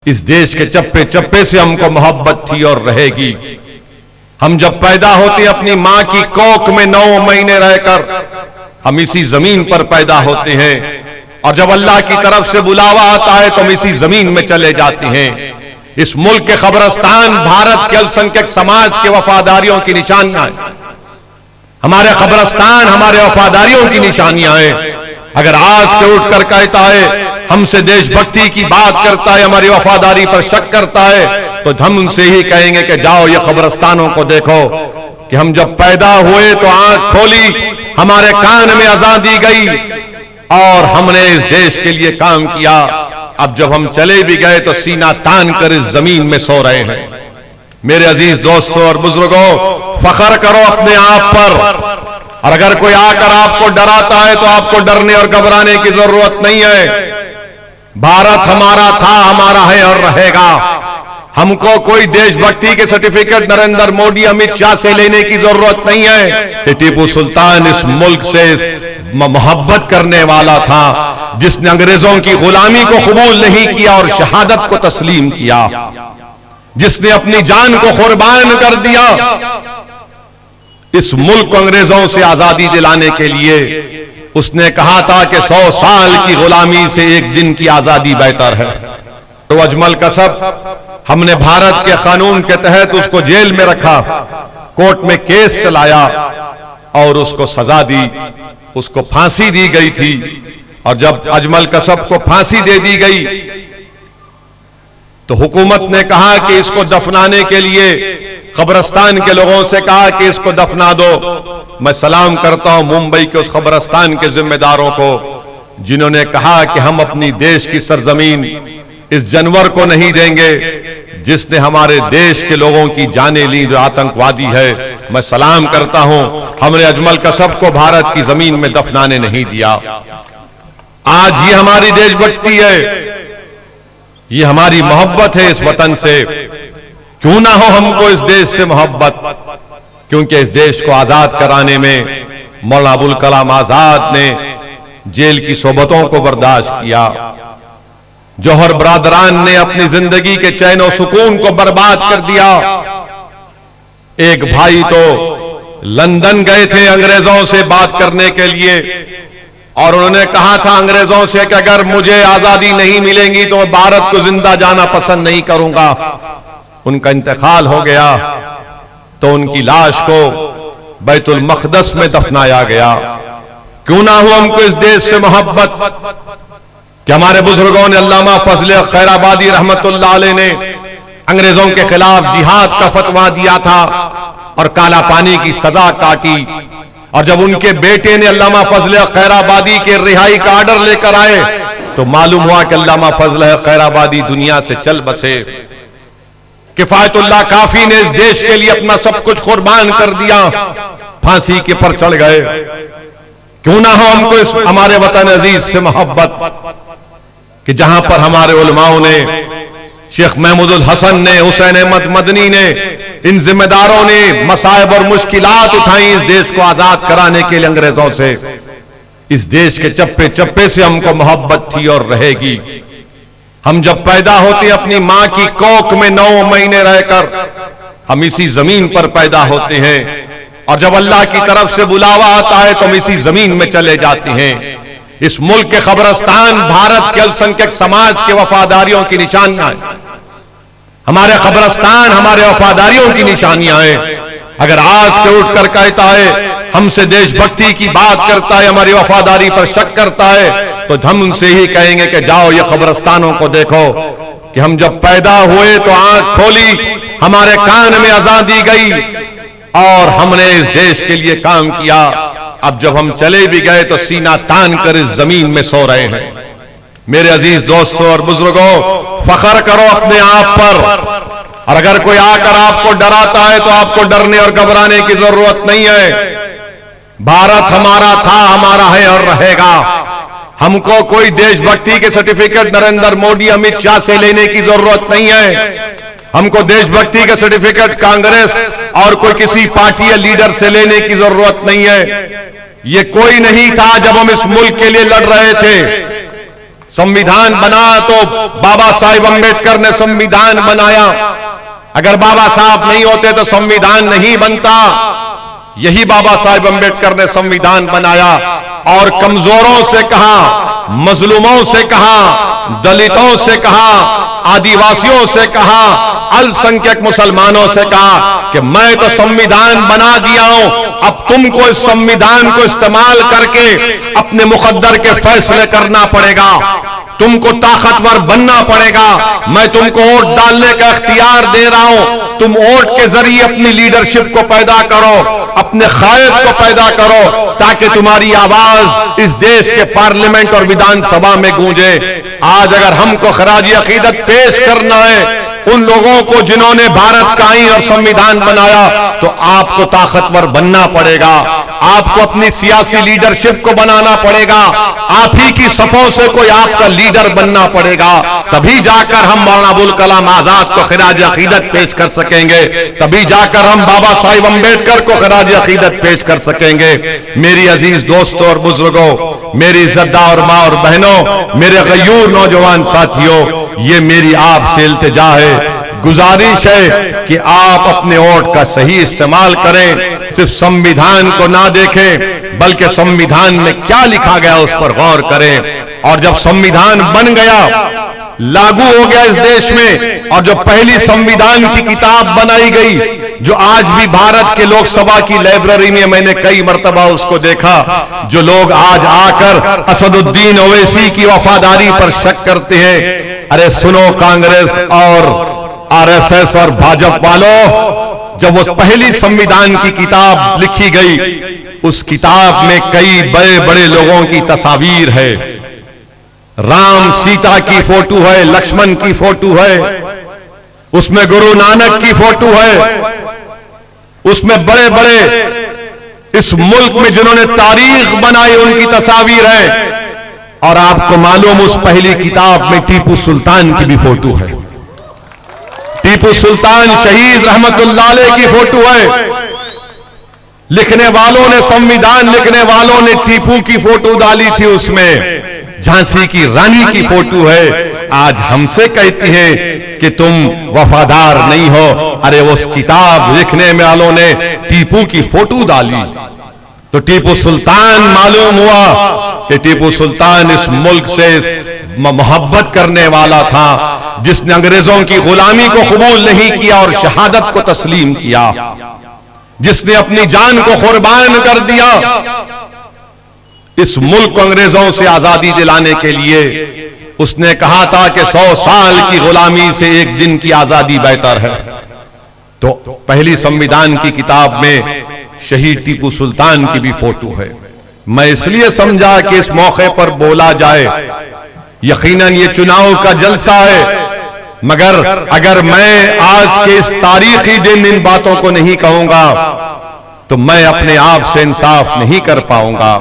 इस देश के चप्पे चप्पे से हमको मोहब्बत थी और रहेगी। हम जब पैदा होते अपनी मां की कोख में 9 महीने रहकर हम इसी जमीन पर पैदा होते हैं, और जब अल्लाह की तरफ से बुलावा आता है तो हम इसी जमीन में चले जाते हैं। इस मुल्क के कब्रिस्तान भारत के अल्पसंख्यक समाज के वफादारियों की निशानियां हैं। हमारे कब्रिस्तान हमारे वफादारियों की निशानियां हैं। अगर आज के उठकर कहता है हमसे देशभक्ति की बात करता है, हमारी वफादारी पर शक करता है, तो हम उनसे ही कहेंगे कि जाओ ये कब्रिस्तानों को देखो कि हम जब पैदा हुए तो आंख खोली, हमारे कान में अज़ान दी गई और हमने इस देश के लिए काम किया। अब जब हम चले भी गए तो सीना तान कर इस जमीन में सो रहे हैं। मेरे अजीज दोस्तों और बुजुर्गों, फख्र करो अपने आप पर, और अगर कोई आकर आपको डराता है तो आपको डरने और घबराने की जरूरत नहीं है। भारत हमारा था, हमारा है और रहेगा। हमको कोई देशभक्ति के सर्टिफिकेट नरेंद्र मोदी अमित शाह से लेने की जरूरत नहीं है। टीपू सुल्तान इस मुल्क से मोहब्बत करने वाला था, जिसने अंग्रेजों की गुलामी को कबूल नहीं किया और शहादत को तस्लीम किया, जिसने अपनी जान को कुर्बान कर दिया इस मुल्क को अंग्रेजों से आजादी दिलाने के लिए। उसने कहा था कि 100 साल की गुलामी से एक दिन की आजादी बेहतर है। तो अजमल कसब हमने भारत के कानून के तहत उसको जेल में रखा, कोर्ट में केस चलाया और उसको सजा दी, उसको फांसी दी गई थी। और जब अजमल कसब को फांसी दे दी गई तो हुकूमत ने कहा कि इसको दफनाने के लिए कब्रिस्तान के लोगों से कहा कि इसको दफना दो। मैं सलाम करता हूं मुंबई के उस कब्रिस्तान के जिम्मेदारों को जिन्होंने कहा कि हम अपनी देश की सरजमीन इस जानवर को नहीं देंगे जिसने हमारे देश के लोगों की जानें ली, जो आतंकवादी है। मैं सलाम करता हूं, हमने अजमल कसब को भारत की जमीन में दफनाने नहीं दिया। आज ये हमारी देशभक्ति है, ये हमारी मोहब्बत है इस वतन से। क्यों ना हो हमको इस देश से मोहब्बत, क्योंकि इस देश को आजाद कराने में मौलाना अबुल कलाम आजाद ने जेल की सोबतों को बर्दाश्त किया। जौहर बरादरान ने अपनी जिंदगी के चैन और सुकून को बर्बाद कर दिया। एक भाई तो लंदन गए थे अंग्रेजों से बात करने के लिए, और उन्होंने कहा था अंग्रेजों से कि अगर मुझे आजादी नहीं मिलेगी तो मैं भारत को जिंदा जाना पसंद नहीं करूंगा। उनका इंतकाल हो गया तो उनकी लाश को बैतुल मक़दस में दफनाया गया। क्यों ना हो हमको इस देश से मोहब्बत कि हमारे बुजुर्गों ने, अल्लामा फजल खैराबादी रहमतुल्लाह अलैह ने अंग्रेजों के खिलाफ जिहाद का फतवा दिया था और काला पानी की सजा काटी। और जब उनके बेटे ने अल्लामा फजल खैराबादी के रिहाई का आर्डर लेकर आए तो मालूम हुआ कि अल्लामा फजल खैराबादी दुनिया से चल बसे। किफायतुल्लाह काफी ने इस देश के लिए अपना सब कुछ कुर्बान कर दिया, फांसी के पर चढ़ गए। क्यों ना हो हमको इस हमारे वतन अजीज से मोहब्बत कि जहां पर हमारे उलमाओं ने, शेख महमूदुल हसन ने, हुसैन अहमद मदनी ने, इन जिम्मेदारों ने मसाइब और मुश्किलात उठाई इस देश को आजाद कराने के लिए अंग्रेजों से। इस देश के चप्पे चप्पे से हमको मोहब्बत थी और रहेगी। हम जब पैदा होते अपनी मां की कोख में 9 महीने रहकर हम इसी जमीन पर पैदा होते हैं, और जब अल्लाह की तरफ से बुलावा आता है तो हम इसी जमीन में चले जाते हैं। इस मुल्क के कब्रिस्तान भारत के अल्पसंख्यक समाज के वफादारियों की निशानियां हैं। हमारे कब्रिस्तान हमारे वफादारियों की निशानियां हैं। अगर आज के उठकर कहता है हमसे देशभक्ति की बात करता है, हमारी वफादारी पर शक करता है, तो हम उनसे ही कहेंगे कि जाओ ये कब्रिस्तानों को देखो कि हम जब पैदा हुए तो आंख खोली, हमारे कान में अज़ान दी गई और हमने इस देश के लिए काम किया। अब जब हम चले भी गए तो सीना तान कर इस जमीन में सो रहे हैं। मेरे अजीज दोस्तों और बुजुर्गों, फख्र करो अपने आप पर, और अगर कोई आकर आपको डराता है तो आपको डरने और घबराने की जरूरत नहीं है। भारत हमारा था, हमारा है और रहेगा। हमको कोई देशभक्ति के सर्टिफिकेट नरेंद्र मोदी अमित शाह से लेने की जरूरत नहीं है। हमको देशभक्ति का सर्टिफिकेट कांग्रेस और कोई किसी पार्टी या लीडर से लेने की जरूरत नहीं है। ये कोई नहीं था जब हम इस मुल्क के लिए लड़ रहे थे। संविधान बना तो बाबा साहेब अम्बेडकर ने संविधान बनाया, अगर बाबा साहब नहीं होते तो संविधान नहीं बनता। यही बाबा साहेब अम्बेडकर ने संविधान बनाया और कमजोरों से कहा, मजलूमों से कहा, दलितों से कहा, आदिवासियों से कहा, अल्पसंख्यक मुसलमानों से कहा कि मैं तो संविधान बना दिया हूं, अब तुमको इस संविधान को इस्तेमाल करके अपने मुकद्दर के फैसले करना पड़ेगा, तुमको ताकतवर बनना पड़ेगा। मैं तुमको वोट डालने का इख्तियार दे रहा हूं, तुम वोट के जरिए अपनी लीडरशिप को पैदा करो, अपने कायद को पैदा करो, ताकि तुम्हारी आवाज इस देश के पार्लियामेंट और विधानसभा में गूंजे। आज अगर हमको खराजी अकीदत पेश करना है उन लोगों को जिन्होंने भारत का आईन और संविधान बनाया, तो आपको ताकतवर बनना पड़ेगा, आपको अपनी सियासी लीडरशिप को बनाना पड़ेगा, आप ही की सफों से कोई आपका लीडर बनना पड़ेगा। तभी जाकर हम मौलाना अबुल कलाम आजाद को खराज अकीदत पेश कर सकेंगे, तभी जाकर हम बाबा साहिब अम्बेडकर को खराज अकीदत पेश कर सकेंगे। मेरी अजीज दोस्तों और बुजुर्गों, मेरी इज्जतदार माँ और बहनों, मेरे गयूर नौजवान साथियों, ये मेरी आपसे इल्तिजा है, गुजारिश है कि आप अपने वोट का सही इस्तेमाल करें। सिर्फ संविधान को ना देखें बल्कि संविधान में क्या लिखा गया उस पर गौर करें। और जब संविधान बन गया, लागू हो गया इस देश में, और जो पहली संविधान की किताब बनाई गई, जो आज भी भारत के लोकसभा की लाइब्रेरी में मैंने कई मर्तबा उसको देखा, जो लोग आज आकर असदुद्दीन ओवैसी की वफादारी पर शक करते हैं, अरे सुनो कांग्रेस और आरएसएस और भाजपा वालों, जब वो पहली संविधान की किताब लिखी गई, उस किताब में कई बड़े बड़े लोगों की तस्वीर है, राम सीता की फोटो है, लक्ष्मण की फोटो है, उसमें गुरु नानक की फोटो है, उसमें बड़े बड़े इस मुल्क में जिन्होंने तारीख बनाई उनकी तस्वीर है। और आपको मालूम उस पहली किताब में टीपू सुल्तान की भी फोटो है, टीपू सुल्तान शहीद रहमतुल्लाह अलैह की फोटो है। लिखने वालों ने, संविधान लिखने वालों ने टीपू की फोटो डाली थी, उसमें झांसी की रानी की फोटो है। आज हमसे कहती है कि तुम वफादार नहीं हो, अरे उस किताब लिखने वालों ने टीपू की फोटो डाली। तो टीपू सुल्तान मालूम हुआ कि टीपू सुल्तान इस मुल्क से मोहब्बत करने वाला था, जिसने अंग्रेजों की गुलामी को कबूल नहीं किया और शहादत को तस्लीम किया, जिसने अपनी जान को कुर्बान कर दिया इस मुल्क को अंग्रेजों से आजादी दिलाने के लिए। उसने कहा था कि 100 साल की गुलामी से एक दिन की आजादी बेहतर है। तो पहली संविधान की किताब में शहीद टीपू सुल्तान की भी फोटो है। मैं इसलिए समझा कि इस मौके पर बोला जाए। यकीनन ये चुनाव का जलसा है, मगर अगर मैं आज के इस तारीखी दिन इन बातों को नहीं कहूंगा तो मैं अपने आप से इंसाफ नहीं कर पाऊंगा।